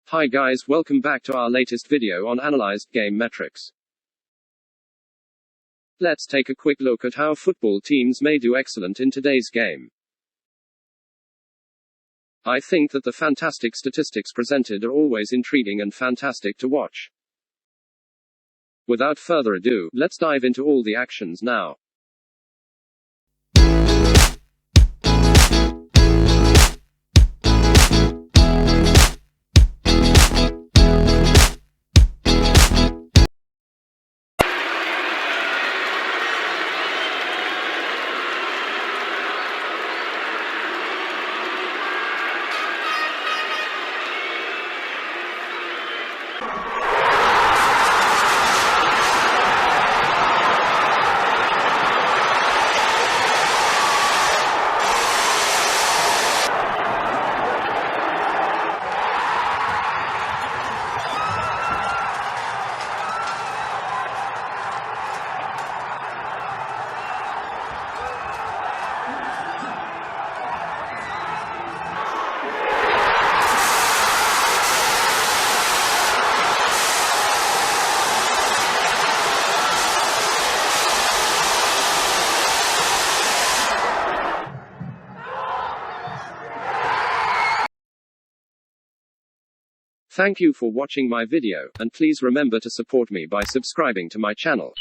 Hi guys, welcome back to our latest video on analyzed game metrics. Let's take a quick look at how football teams may do excellent in today's game. I think that the fantastic statistics presented are always intriguing and fantastic to watch. Without further ado, let's dive into all the actions now. Thank you for watching my video, and please remember to support me by subscribing to my channel.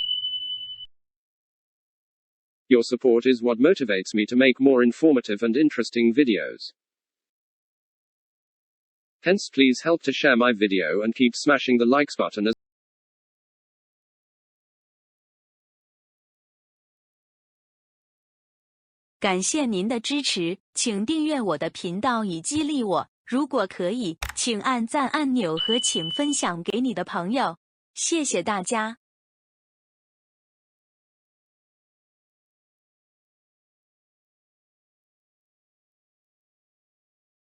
Your support is what motivates me to make more informative and interesting videos. Hence, please help to share my video and keep smashing the likes button as感谢您的支持，请订阅我的频道以激励我。如果可以，请按赞按钮和请分享给你的朋友。谢谢大家。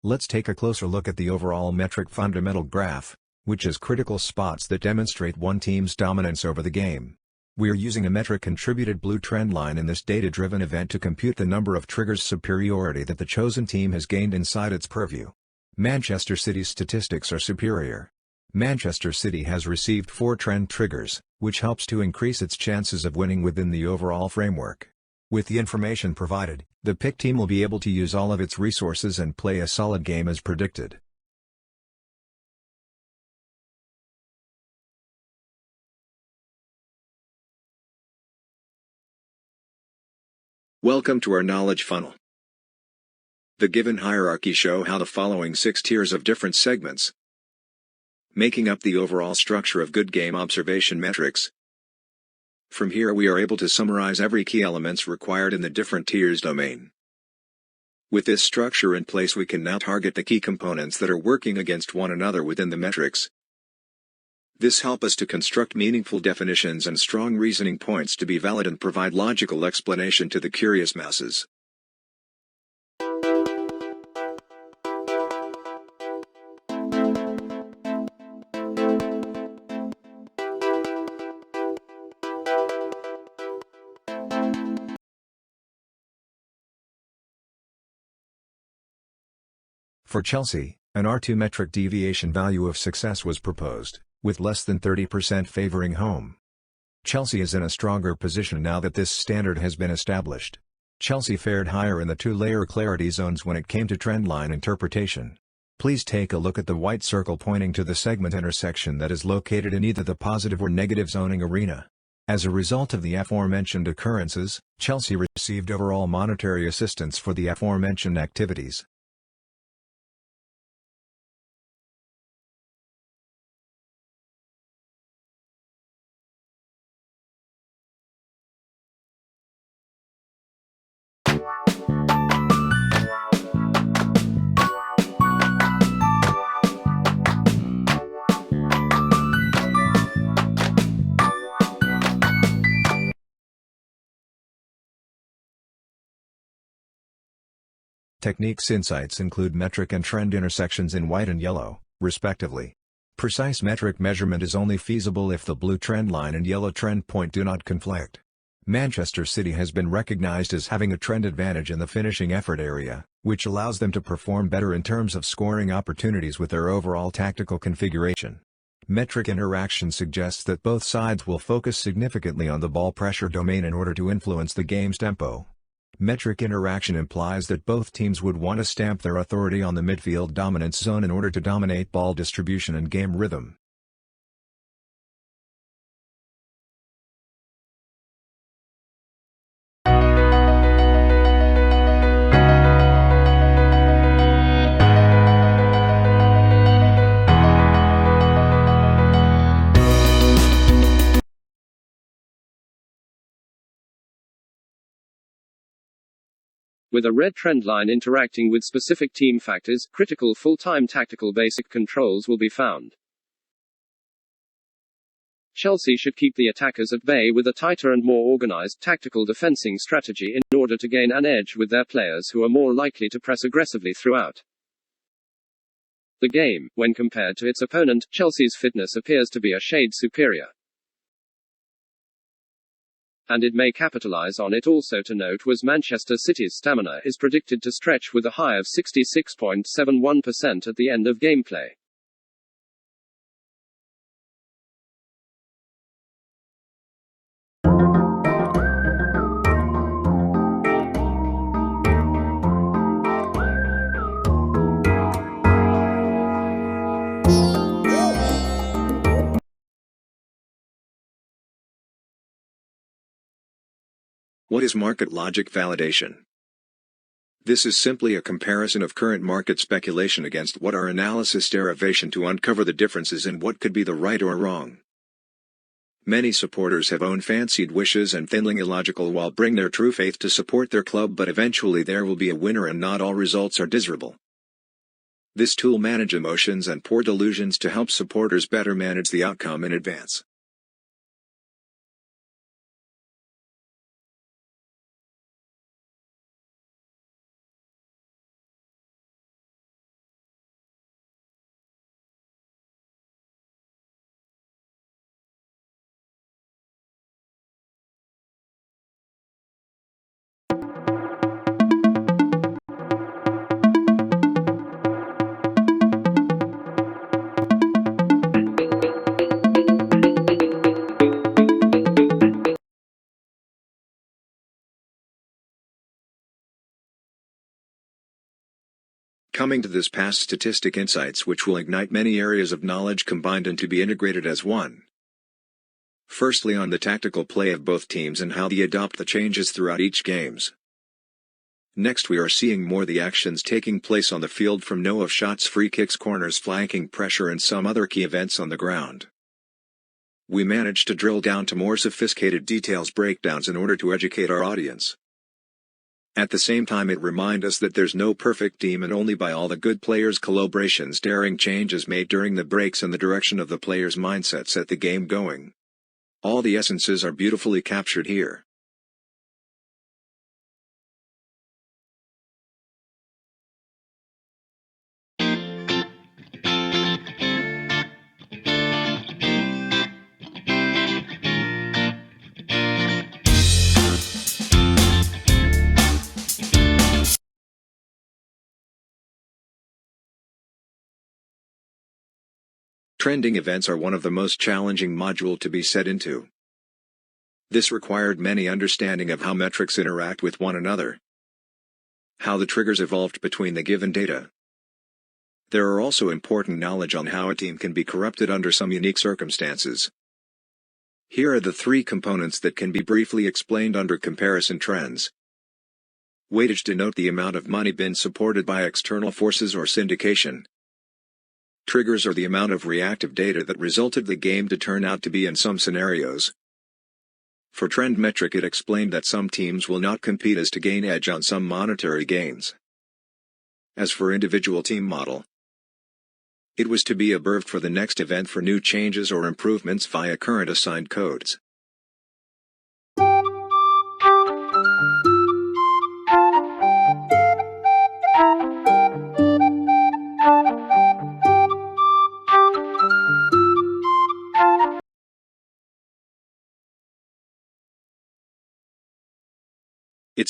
Let's take a closer look at the overall metric fundamental graph, which is critical spots that demonstrate one team's dominance over the game. We are using a metric contributed blue trend line in this data-driven event to compute the number of triggers superiority that the chosen team has gained inside its purview. Manchester City's statistics are superior. Manchester City has received 4 trend triggers, which helps to increase its chances of winning within the overall framework. With the information provided, the pick team will be able to use all of its resources and play a solid game as predicted. Welcome to our knowledge funnel. The given hierarchy show how the following 6 tiers of different segments, making up the overall structure of good game observation metrics. From here we are able to summarize every key elements required in the different tiers domain. With this structure in place we can now target the key components that are working against one another within the metrics. This helps us to construct meaningful definitions and strong reasoning points to be valid and provide logical explanation to the curious masses. For Chelsea, an R2 metric deviation value of success was proposed, with less than 30% favoring home. Chelsea is in a stronger position now that this standard has been established. Chelsea fared higher in the 2-layer clarity zones when it came to trendline interpretation. Please take a look at the white circle pointing to the segment intersection that is located in either the positive or negative zoning arena. As a result of the aforementioned occurrences, Chelsea received overall monetary assistance for the aforementioned activities. Techniques insights include metric and trend intersections in white and yellow, respectively. Precise metric measurement is only feasible if the blue trend line and yellow trend point do not conflict. Manchester City has been recognized as having a trend advantage in the finishing effort area, which allows them to perform better in terms of scoring opportunities with their overall tactical configuration. Metric interaction suggests that both sides will focus significantly on the ball pressure domain in order to influence the game's tempo. Metric interaction implies that both teams would want to stamp their authority on the midfield dominance zone in order to dominate ball distribution and game rhythm. With a red trend line interacting with specific team factors, critical full-time tactical basic controls will be found. Chelsea should keep the attackers at bay with a tighter and more organized tactical defending strategy in order to gain an edge with their players who are more likely to press aggressively throughout the game. When compared to its opponent, Chelsea's fitness appears to be a shade superior, and it may capitalize on it. Also to note was Manchester City's stamina is predicted to stretch with a high of 66.71% at the end of gameplay. What is market logic validation? This is simply a comparison of current market speculation against what our analysis derivation to uncover the differences in what could be the right or wrong. Many supporters have own fancied wishes and thinly illogical while bring their true faith to support their club, but eventually there will be a winner and not all results are desirable. This tool manage emotions and poor delusions to help supporters better manage the outcome in advance. Coming to this past statistic insights which will ignite many areas of knowledge combined and to be integrated as one. Firstly, on the tactical play of both teams and how they adopt the changes throughout each games. Next, we are seeing more the actions taking place on the field, from know of shots, free kicks, corners, flanking, pressure and some other key events on the ground. We managed to drill down to more sophisticated details breakdowns in order to educate our audience. At the same time, it reminds us that there's no perfect team, and only by all the good players' collaborations daring changes made during the breaks and the direction of the players' mindset set the game going. All the essences are beautifully captured here. Trending events are one of the most challenging module to be set into. This required many understanding of how metrics interact with one another, how the triggers evolved between the given data. There are also important knowledge on how a team can be corrupted under some unique circumstances. Here are the three components that can be briefly explained under comparison trends. Weightage denote the amount of money been supported by external forces or syndication. Triggers are the amount of reactive data that resulted the game to turn out to be in some scenarios. For trend metric, it explained that some teams will not compete as to gain edge on some monetary gains. As for individual team model, it was to be observed for the next event for new changes or improvements via current assigned codes.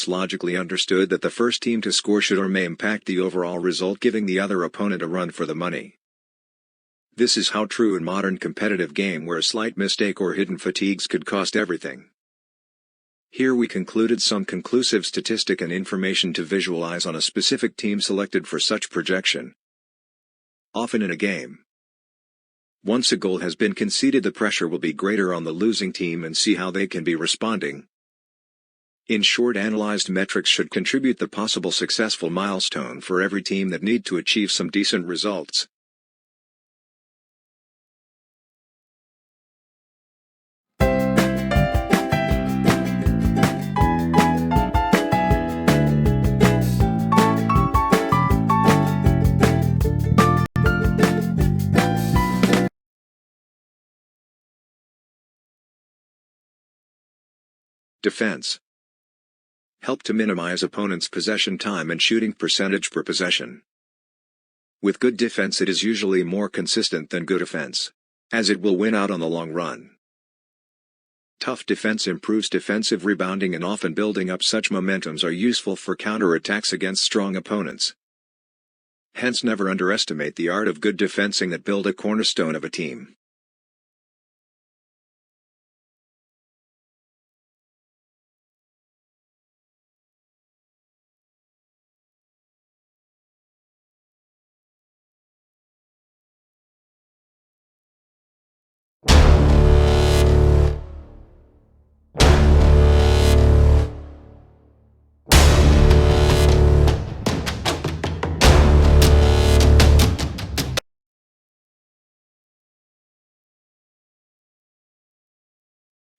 it's logically understood that the first team to score should or may impact the overall result, giving the other opponent a run for the money. This is how true in modern competitive game, where a slight mistake or hidden fatigues could cost everything. Here we concluded some conclusive statistic and information to visualize on a specific team selected for such projection. Often in a game, once a goal has been conceded, the pressure will be greater on the losing team, and see how they can be responding. In short, analyzed metrics should contribute the possible successful milestone for every team that need to achieve some decent results. Defense. Help to minimize opponent's possession time and shooting percentage per possession. With good defense, it is usually more consistent than good offense, as it will win out on the long run. Tough defense improves defensive rebounding, and often building up such momentums are useful for counterattacks against strong opponents. Hence, never underestimate the art of good defensing that build a cornerstone of a team.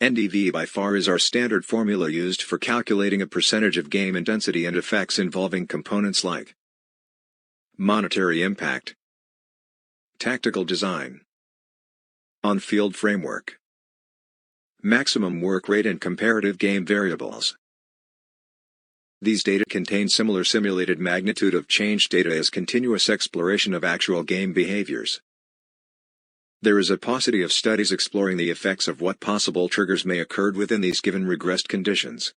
NDV by far is our standard formula used for calculating a percentage of game intensity and effects involving components like monetary impact, tactical design, on-field framework, maximum work rate, and comparative game variables. These data contain similar simulated magnitude of change data as continuous exploration of actual game behaviors. There is a paucity of studies exploring the effects of what possible triggers may occur within these given regressed conditions.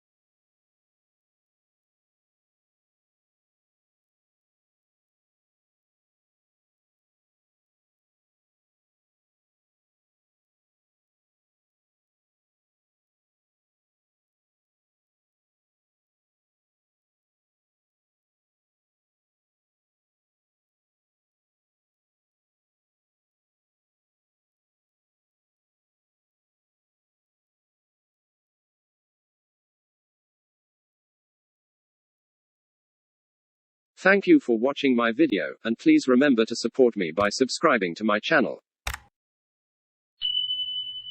Thank you for watching my video, and please remember to support me by subscribing to my channel.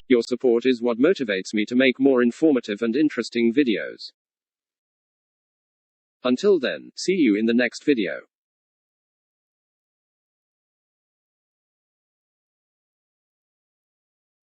Your support is what motivates me to make more informative and interesting videos. Until then, see you in the next video.